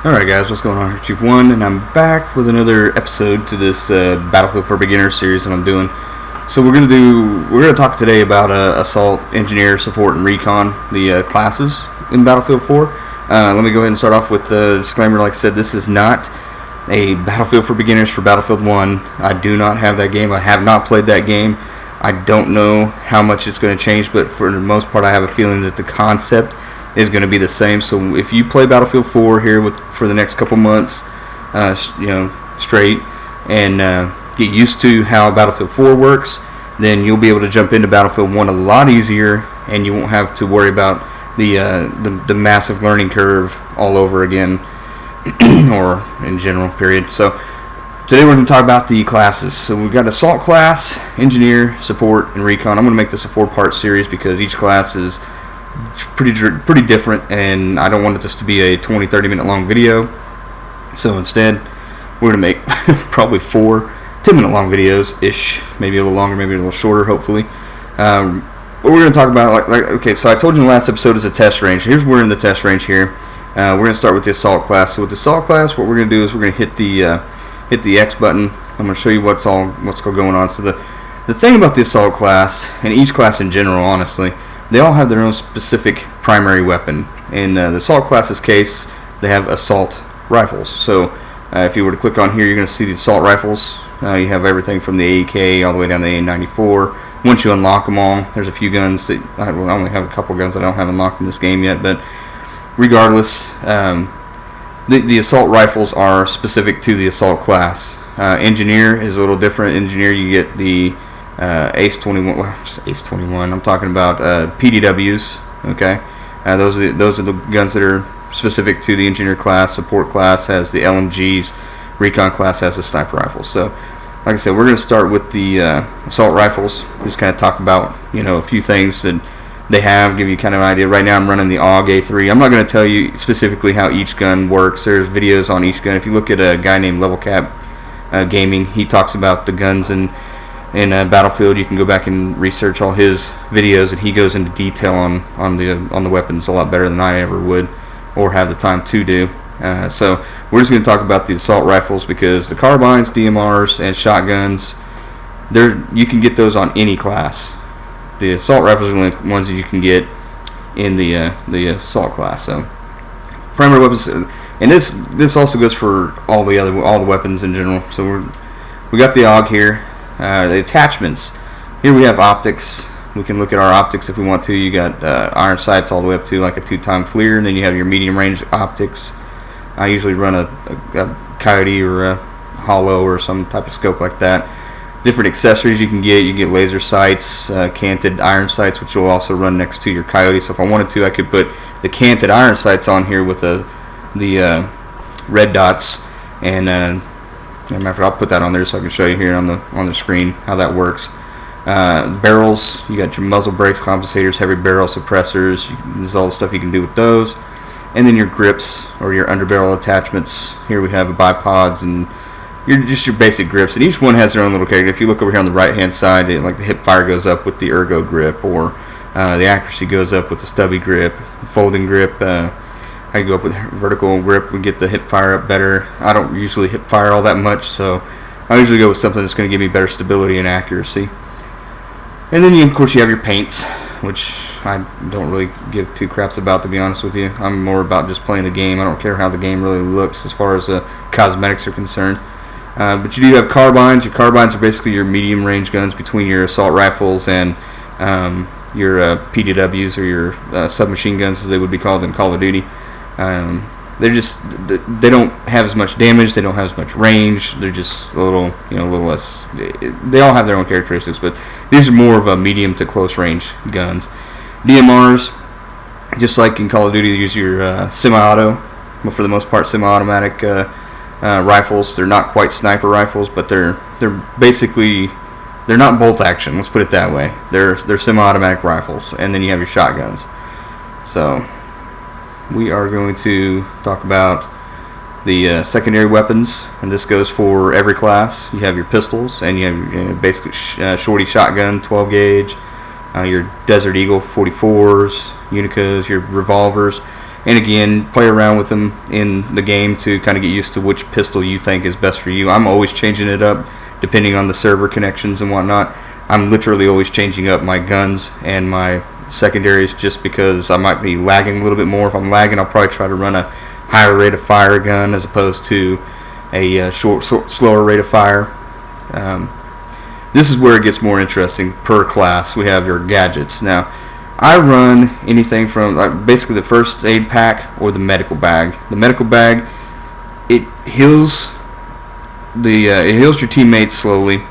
Alright guys, what's going on here? Chief 1, and I'm back with another episode to this Battlefield for Beginners series that I'm doing. So we're gonna talk today about Assault, Engineer, Support, and Recon, the classes in Battlefield 4. Let me go ahead and start off with the disclaimer. Like I said, this is not a Battlefield for Beginners for Battlefield 1. I do not have that game. I have not played that game. I don't know how much it's going to change, but for the most part I have a feeling that the concept is going to be the same. So if you play Battlefield 4 here for the next couple months, straight, and get used to how Battlefield 4 works, then you'll be able to jump into Battlefield 1 a lot easier, and you won't have to worry about the massive learning curve all over again, or in general, period. So today we're going to talk about the classes. So we've got Assault class, Engineer, Support, and Recon. I'm going to make this a 4-part series because each class is pretty different, and I don't want this to be a 20-30 minute long video. So instead we're going to make probably 4 10-minute long videos ish, maybe a little longer, maybe a little shorter, hopefully. But we're going to talk about okay, so I told you in the last episode is a test range. Here's where we're in the test range here. We're going to start with the Assault class. So with the Assault class, what we're going to do is we're going to hit the X button. I'm going to show you what's going on. So the thing about the Assault class, and each class in general, honestly, they all have their own specific primary weapon. In the Assault class's case, they have assault rifles. So if you were to click on here, you're going to see the assault rifles. You have everything from the AEK all the way down to the A94. Once you unlock them all, there's a few guns that I only have a couple guns that I don't have unlocked in this game yet. But regardless, the assault rifles are specific to the assault class. Engineer is a little different. Engineer, you get the ACE-21. Well, ACE-21. I'm talking about PDWs. Okay, those are the guns that are specific to the Engineer class. Support class has the LMGs. Recon class has the sniper rifles. So, like I said, we're going to start with the assault rifles. Just kind of talk about a few things that they have, give you kind of an idea. Right now I'm running the AUG A3. I'm not going to tell you specifically how each gun works. There's videos on each gun. If you look at a guy named Level Cap Gaming, he talks about the guns in Battlefield. You can go back and research all his videos, and he goes into detail on the weapons a lot better than I ever would or have the time to do. So we're just going to talk about the assault rifles because the carbines, DMRs, and shotguns, you can get those on any class. The assault rifles are the only ones that you can get in the assault class. So primary weapons, and this also goes for all the weapons in general. So we got the AUG here. The attachments. Here we have optics. We can look at our optics if we want to. You got iron sights all the way up to like a 2-time FLIR, and then you have your medium range optics. I usually run a Coyote or a Hollow or some type of scope like that. Different accessories you can get. You can get laser sights, canted iron sights, which will also run next to your Coyote. So if I wanted to, I could put the canted iron sights on here with the red dots, and I'll put that on there so I can show you here on the screen how that works. Barrels, you got your muzzle brakes, compensators, heavy barrel suppressors. There's all the stuff you can do with those. And then your grips or your underbarrel attachments. Here we have bipods and your basic grips, and each one has their own little character. If you look over here on the right hand side, like the hip fire goes up with the ergo grip, or the accuracy goes up with the stubby grip, the folding grip. I go up with vertical grip and get the hip fire up better. I don't usually hip fire all that much, so I usually go with something that's going to give me better stability and accuracy. And then of course you have your paints, which I don't really give two craps about, to be honest with you. I'm more about just playing the game. I don't care how the game really looks as far as cosmetics are concerned. But you do have carbines. Your carbines are basically your medium range guns between your assault rifles and your PDWs, or your submachine guns as they would be called in Call of Duty. They don't have as much damage, they don't have as much range, they're just a little less. They all have their own characteristics, but these are more of a medium to close range guns. DMRs, just like in Call of Duty, they use your semi-auto, but for the most part semi-automatic rifles. They're not quite sniper rifles, but they're basically, they're not bolt action, let's put it that way. They're semi-automatic rifles, and then you have your shotguns. So we are going to talk about the secondary weapons, and this goes for every class. You have your pistols, and you have your basically shorty shotgun, 12 gauge, your Desert Eagle 44s, Unicas, your revolvers, And again, play around with them in the game to kind of get used to which pistol you think is best for you. I'm always changing it up depending on the server connections and whatnot. I'm literally always changing up my guns and my secondaries just because I might be lagging a little bit more. If I'm lagging, I'll probably try to run a higher rate of fire gun as opposed to a slower rate of fire. This is where it gets more interesting per class. We have your gadgets. Now, I run anything from basically the first aid pack or the medical bag. The medical bag, it heals your teammates slowly,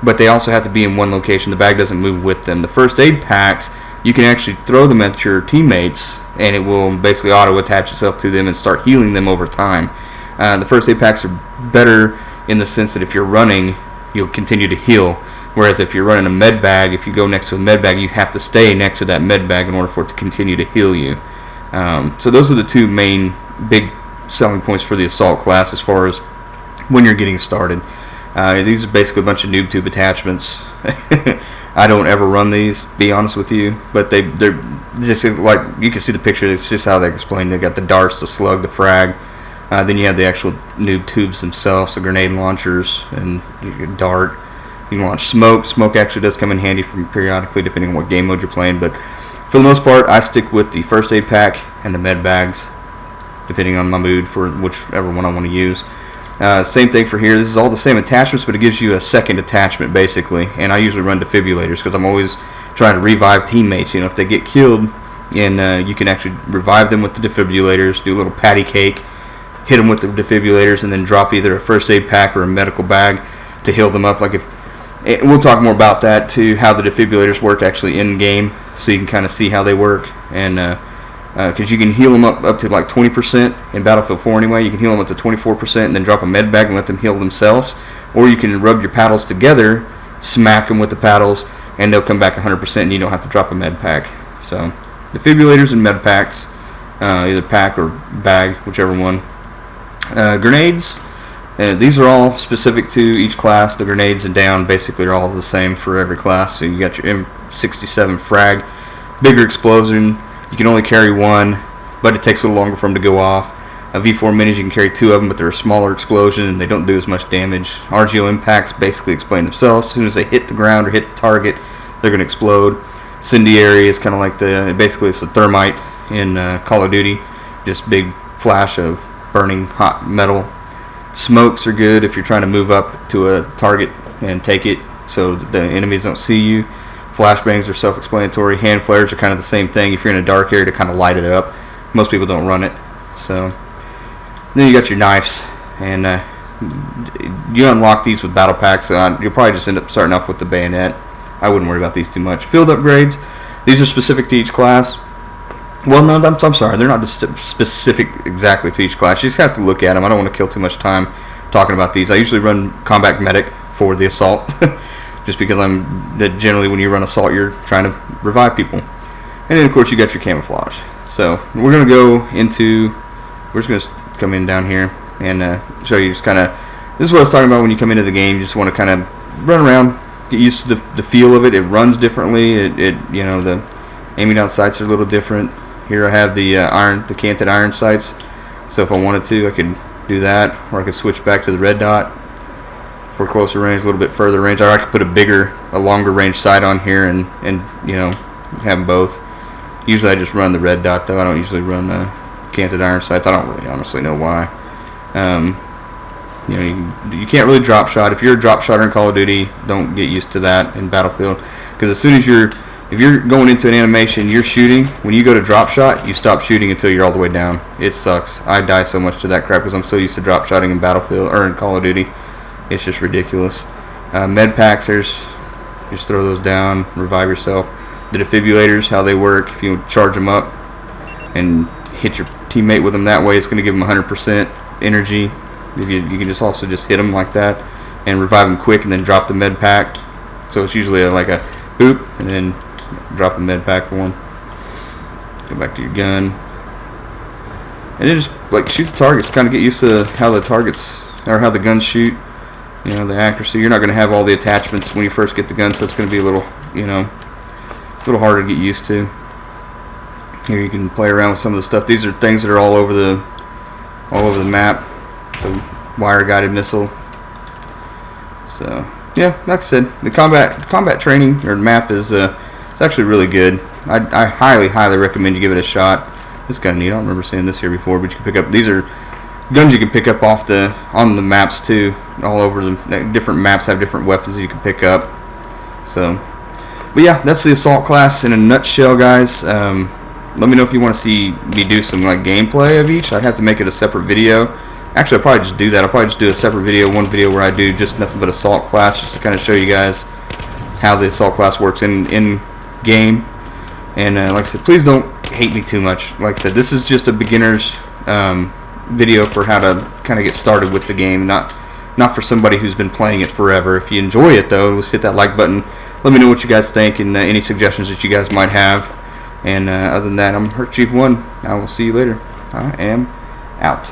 but they also have to be in one location. The bag doesn't move with them. The first aid packs, you can actually throw them at your teammates, and it will basically auto-attach itself to them and start healing them over time. The first aid packs are better in the sense that if you're running, you'll continue to heal. Whereas if you're running a med bag, if you go next to a med bag, you have to stay next to that med bag in order for it to continue to heal you. So those are the two main big selling points for the assault class as far as when you're getting started. These are basically a bunch of noob tube attachments. I don't ever run these, be honest with you, but they're just like, you can see the picture, it's just how they're explained. They got the darts, the slug, the frag. Then you have the actual noob tubes themselves, the grenade launchers, and your dart. You can launch smoke. Smoke actually does come in handy from periodically, depending on what game mode you're playing. But for the most part, I stick with the first aid pack and the med bags, depending on my mood for whichever one I want to use. Same thing for here. This is all the same attachments, but it gives you a second attachment basically. And I usually run defibrillators because I'm always trying to revive teammates. If they get killed, and you can actually revive them with the defibrillators. Do a little patty cake, hit them with the defibrillators, and then drop either a first aid pack or a medical bag to heal them up. We'll talk more about that too, how the defibrillators work actually in game, so you can kind of see how they work. And because you can heal them up to like 20% in Battlefield 4 anyway. You can heal them up to 24% and then drop a med bag and let them heal themselves. Or you can rub your paddles together, smack them with the paddles, and they'll come back 100% and you don't have to drop a med pack. So defibrillators and med packs, either pack or bag, whichever one. Grenades. These are all specific to each class. The grenades and down basically are all the same for every class. So you got your M67 frag, bigger explosion. You can only carry one, but it takes a little longer for them to go off. V4 minis, you can carry two of them, but they're a smaller explosion and they don't do as much damage. RGO impacts basically explain themselves. As soon as they hit the ground or hit the target, they're going to explode. Incendiary is kind of like basically it's the thermite in Call of Duty, just big flash of burning hot metal. Smokes are good if you're trying to move up to a target and take it so the enemies don't see you. Flashbangs are self-explanatory. Hand flares are kind of the same thing if you're in a dark area to kind of light it up. Most people don't run it. So then you got your knives, and you unlock these with battle packs. You'll probably just end up starting off with the bayonet. I wouldn't worry about these too much. Field upgrades, these are specific to each class. Well, no, I'm sorry. They're not specific exactly to each class. You just have to look at them. I don't want to kill too much time talking about these. I usually run Combat Medic for the Assault, just because generally when you run Assault, you're trying to revive people. And then, of course, you got your Camouflage. So we're going to go into, we're just going to come in down here and show you just kind of, this is what I was talking about when you come into the game. You just want to kind of run around, get used to the feel of it. It runs differently. The aiming down sights are a little different. Here I have the canted iron sights, so if I wanted to, I could do that, or I could switch back to the red dot for closer range, a little bit further range, or I could put a longer range sight on here and have them both. Usually I just run the red dot though. I don't usually run canted iron sights. I don't really honestly know why. You can't really drop shot. If you're a drop shotter in Call of Duty, don't get used to that in Battlefield, because as soon as if you're going into an animation, you're shooting, when you go to drop shot, you stop shooting until you're all the way down. It sucks. I die so much to that crap because I'm so used to drop shotting in Battlefield or in Call of Duty. It's just ridiculous. Med packs, just throw those down, revive yourself. The defibrillators, how they work, if you charge them up and hit your teammate with them that way, it's going to give them 100% energy. You can just also just hit them like that and revive them quick and then drop the med pack. So it's usually like a boop and then drop the med pack for one. Go back to your gun. And then just shoot the targets. Kind of get used to how the targets, or how the guns shoot. The accuracy. You're not going to have all the attachments when you first get the gun, so it's going to be a little harder to get used to. Here you can play around with some of the stuff. These are things that are all over the map. It's a wire guided missile. So yeah, like I said, the combat training or map is it's actually really good. I highly recommend you give it a shot. It's kind of neat. I don't remember seeing this here before, but you can pick up, these are guns you can pick up on the maps too. All over the different maps have different weapons that you can pick up. So, but yeah, that's the assault class in a nutshell, guys. Let me know if you want to see me do some like gameplay of each. I'd have to make it a separate video. Actually, I'll probably just do that. I'll probably just do a separate video, one video where I do just nothing but assault class, just to kind of show you guys how the assault class works in game. And like I said, please don't hate me too much. Like I said, this is just a beginner's video for how to kind of get started with the game, not for somebody who's been playing it forever. If you enjoy it though, let's hit that like button. Let me know what you guys think and any suggestions that you guys might have. And other than that, I'm Hurt Chief 1. I will see you later. I am out.